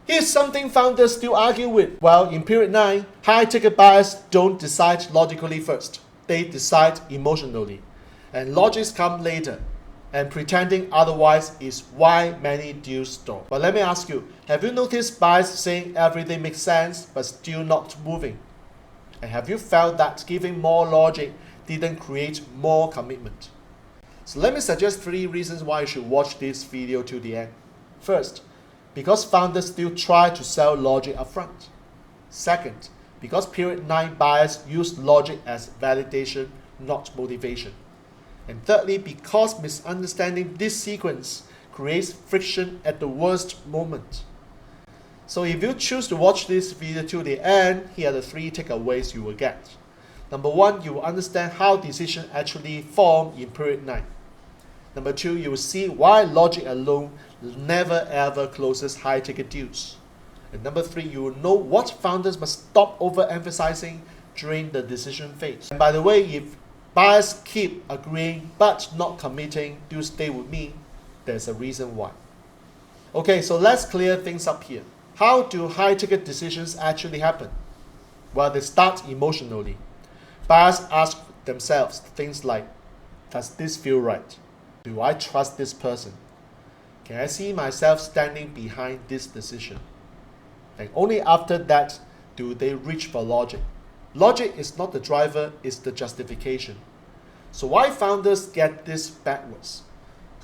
Here's something founders still argue with. Well, in period 9, high-ticket buyers don't decide logically first. They decide emotionally. And logics come later. And pretending otherwise is why many deals stall. But let me ask you, have you noticed buyers saying everything makes sense but still not moving? And have you felt that giving more logic didn't create more commitment? So let me suggest 3 reasons why you should watch this video till the end. First, because founders still try to sell logic upfront. Second, because period 9 buyers use logic as validation, not motivation. And thirdly, because misunderstanding this sequence creates friction at the worst moment. So if you choose to watch this video till the end, here are the 3 takeaways you will get. Number 1, you will understand how decisions actually form in period 9. Number 2, you will see why logic alone never ever closes high-ticket deals. And number 3, you will know what founders must stop overemphasizing during the decision phase. And by the way, if buyers keep agreeing but not committing, do stay with me, there's a reason why. Okay, so let's clear things up here. How do high-ticket decisions actually happen? Well, they start emotionally. Buyers ask themselves things like, does this feel right? Do I trust this person? Can I see myself standing behind this decision? And only after that do they reach for logic. Logic is not the driver, it's the justification. So why founders get this backwards?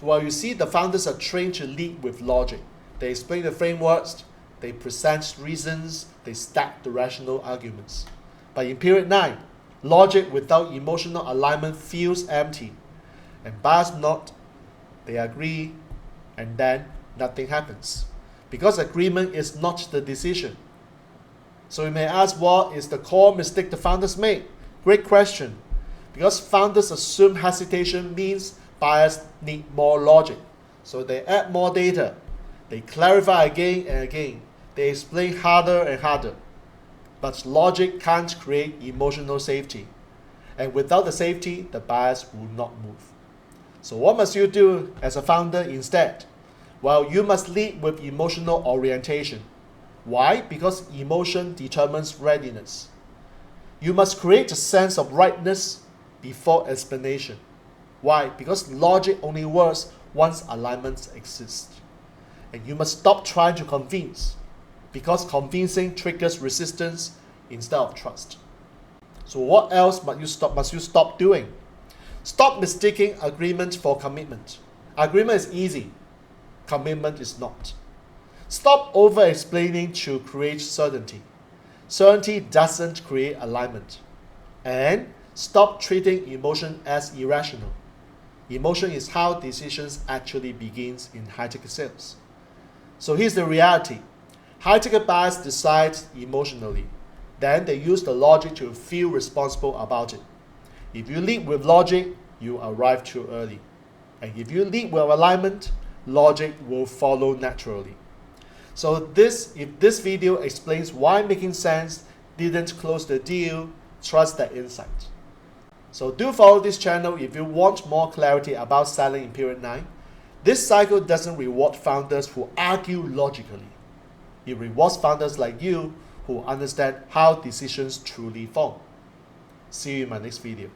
Well, you see, the founders are trained to lead with logic. They explain the frameworks, they present reasons, they stack the rational arguments. But in period 9, logic without emotional alignment feels empty. And buyers nod, they agree, and then nothing happens. Because agreement is not the decision. So you may ask, what is the core mistake the founders made? Great question. Because founders assume hesitation means buyers need more logic. So they add more data. They clarify again and again. They explain harder and harder. But logic can't create emotional safety. And without the safety, the buyers will not move. So what must you do as a founder instead? Well, you must lead with emotional orientation. Why? Because emotion determines readiness. You must create a sense of rightness before explanation. Why? Because logic only works once alignment exists. And you must stop trying to convince, because convincing triggers resistance instead of trust. So what else must you stop doing? Stop mistaking agreement for commitment. Agreement is easy. Commitment is not. Stop over-explaining to create certainty. Certainty doesn't create alignment. And stop treating emotion as irrational. Emotion is how decisions actually begins in high-ticket sales. So here's the reality. High-ticket buyers decide emotionally. Then they use the logic to feel responsible about it. If you lead with logic, you arrive too early. And if you lead with alignment, logic will follow naturally. So if this video explains why making sense didn't close the deal, trust that insight. So do follow this channel if you want more clarity about selling in period 9. This cycle doesn't reward founders who argue logically. It rewards founders like you who understand how decisions truly form. See you in my next video.